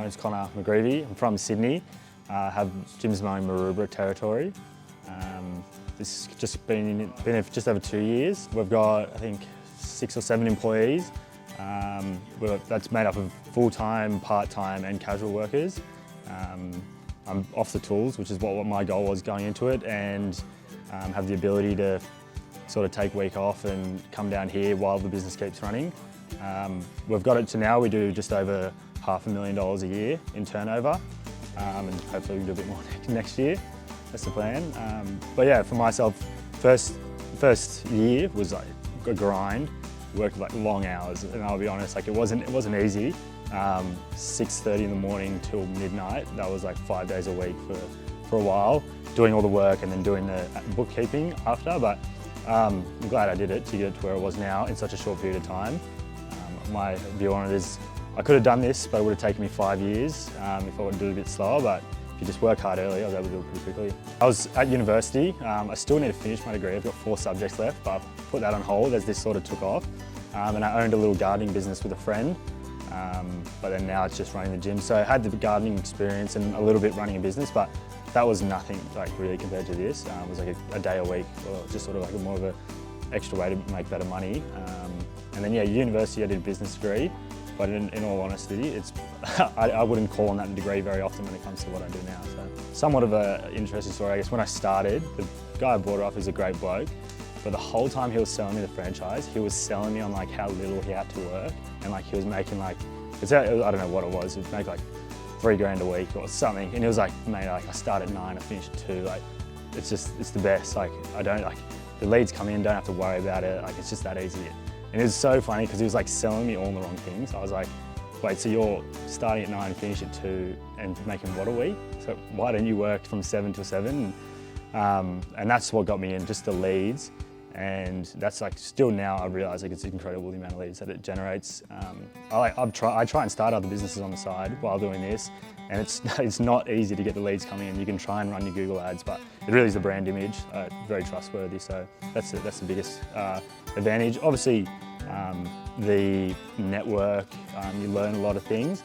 name's Connor McGreevy. I'm from Sydney. I have gyms in my Maroubra territory. This has just been just over 2 years. We've got, I think, 6 or 7 employees. That's made up of full-time, part-time and casual workers. I'm off the tools, which is what my goal was going into it, and have the ability to sort of take a week off and come down here while the business keeps running. We've got it to now, we do just over $500,000 a year in turnover, and hopefully we can do a bit more next year. That's the plan. But yeah, for myself, first year was like a grind. Worked like long hours, and I'll be honest, like it wasn't easy. 6:30 in the morning till midnight. That was like 5 days a week for a while, doing all the work and then doing the bookkeeping after. But I'm glad I did it to get it to where it was now in such a short period of time. My view on it is I could have done this, but it would have taken me 5 years if I would do it a bit slower. But if you just work hard early, I was able to do it pretty quickly. I was at university. I still need to finish my degree. I've got 4 subjects left, but I've put that on hold as this sort of took off. And I owned a little gardening business with a friend, but then now it's just running the gym. So I had the gardening experience and a little bit running a business, but that was nothing like really compared to this. It was like a day a week, or just sort of like more of an extra way to make better money. And then yeah, university I did a business degree, but in all honesty, I wouldn't call on that degree very often when it comes to what I do now. So somewhat of an interesting story, I guess. When I started, the guy I bought it off is a great bloke. But the whole time he was selling me the franchise, he was selling me on like how little he had to work, and like he was making like, I don't know what it was, he'd make like $3 grand a week or something, and he was like, mate, like I start at 9, I finish at 2, like it's the best. Like the leads come in, don't have to worry about it, like it's just that easy. And it was so funny because he was like selling me all the wrong things. I was like, wait, so you're starting at 9, finish at 2 and making what a week? So why don't you work from 7 till 7? And that's what got me in, just the leads. And that's like, still now I realise like it's incredible the amount of leads that it generates. I try and start other businesses on the side while doing this, and it's not easy to get the leads coming in. You can try and run your Google ads, but it really is the brand image, very trustworthy. So that's the biggest advantage. Obviously, the network, you learn a lot of things.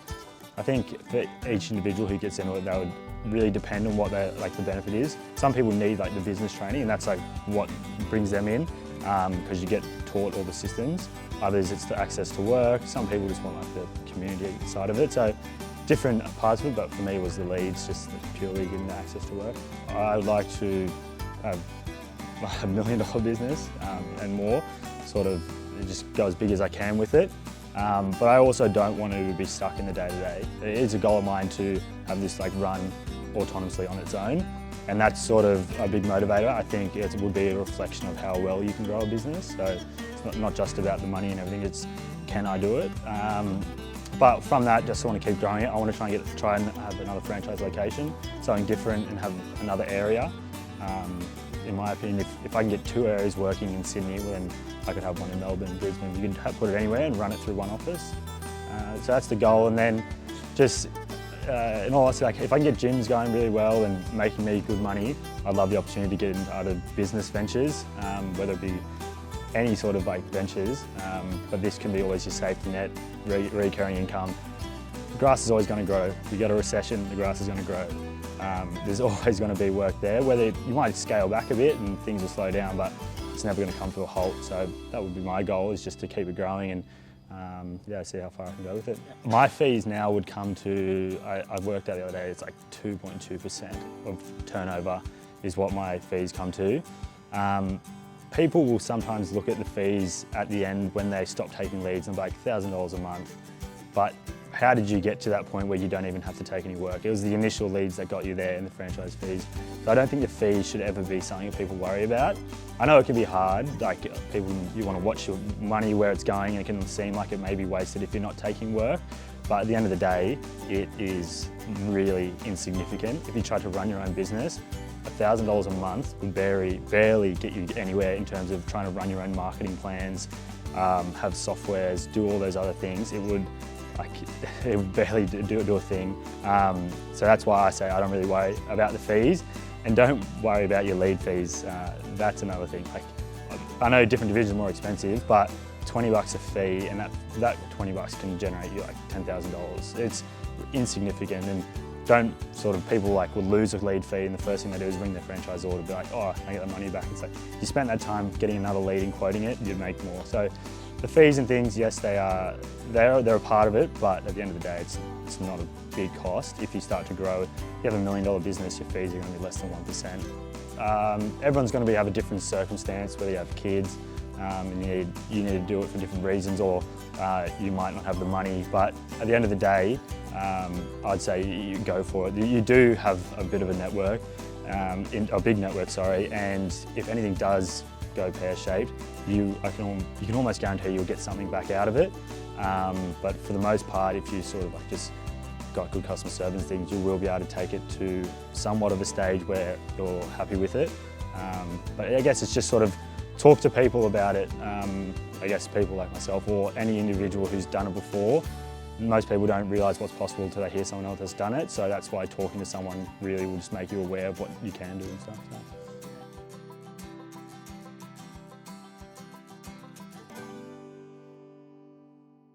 I think for each individual who gets into it, they would really depend on what the benefit is. Some people need like the business training, and that's like what brings them in, because you get taught all the systems. Others, it's the access to work. Some people just want like the community side of it. So different parts of it, but for me it was the leads, just purely getting the access to work. I would like to have a $1 million business and more, sort of just go as big as I can with it. But I also don't want to be stuck in the day-to-day. It is a goal of mine to have this like run autonomously on its own, and that's sort of a big motivator. I think it would be a reflection of how well you can grow a business. So it's not just about the money and everything, it's can I do it? But from that, just want to keep growing it. I want to try and have another franchise location, something different, and have another area. In my opinion, if I can get 2 areas working in Sydney, then I could have one in Melbourne, Brisbane. You can put it anywhere and run it through one office. So that's the goal. And then just, in all honesty, like if I can get gyms going really well and making me good money, I'd love the opportunity to get into other business ventures, whether it be any sort of like ventures. But this can be always your safety net, recurring income. The grass is always going to grow. If you get a recession, the grass is going to grow. There's always going to be work there, whether you might scale back a bit and things will slow down, but it's never going to come to a halt. So that would be my goal, is just to keep it growing and yeah, see how far I can go with it. My fees now would come to, I worked out the other day, it's like 2.2% of turnover is what my fees come to. People will sometimes look at the fees at the end when they stop taking leads and be like $1,000 a month, but how did you get to that point where you don't even have to take any work? It was the initial leads that got you there and the franchise fees. So I don't think the fees should ever be something that people worry about. I know it can be hard, like you want to watch your money where it's going, and it can seem like it may be wasted if you're not taking work. But at the end of the day, it is really insignificant. If you try to run your own business, $1,000 a month would barely get you anywhere in terms of trying to run your own marketing plans, have softwares, do all those other things. It would barely do a thing. So that's why I say I don't really worry about the fees, and don't worry about your lead fees. That's another thing. Like, I know different divisions are more expensive, but $20 a fee, and that $20 can generate you like $10,000. insignificant, and don't sort of, people like will lose a lead fee and the first thing they do is ring their franchisor to be like, oh, I get the money back. It's like, you spent that time getting another lead and quoting it, you'd make more. So the fees and things, yes, they're a part of it, but at the end of the day, it's not a big cost. If you start to grow, if you have $1 million business, your fees are going to be less than 1%. Everyone's going to have a different circumstance, whether you have kids, and you need to do it for different reasons, or you might not have the money. But at the end of the day, I'd say you go for it. You do have a bit of a network, a big network, sorry, and if anything does go pear-shaped, you can almost guarantee you'll get something back out of it. But for the most part, if you sort of like just got good customer service and things, you will be able to take it to somewhat of a stage where you're happy with it. But I guess it's just sort of talk to people about it. I guess people like myself or any individual who's done it before. Most people don't realise what's possible until they hear someone else has done it, so that's why talking to someone really will just make you aware of what you can do and stuff. So.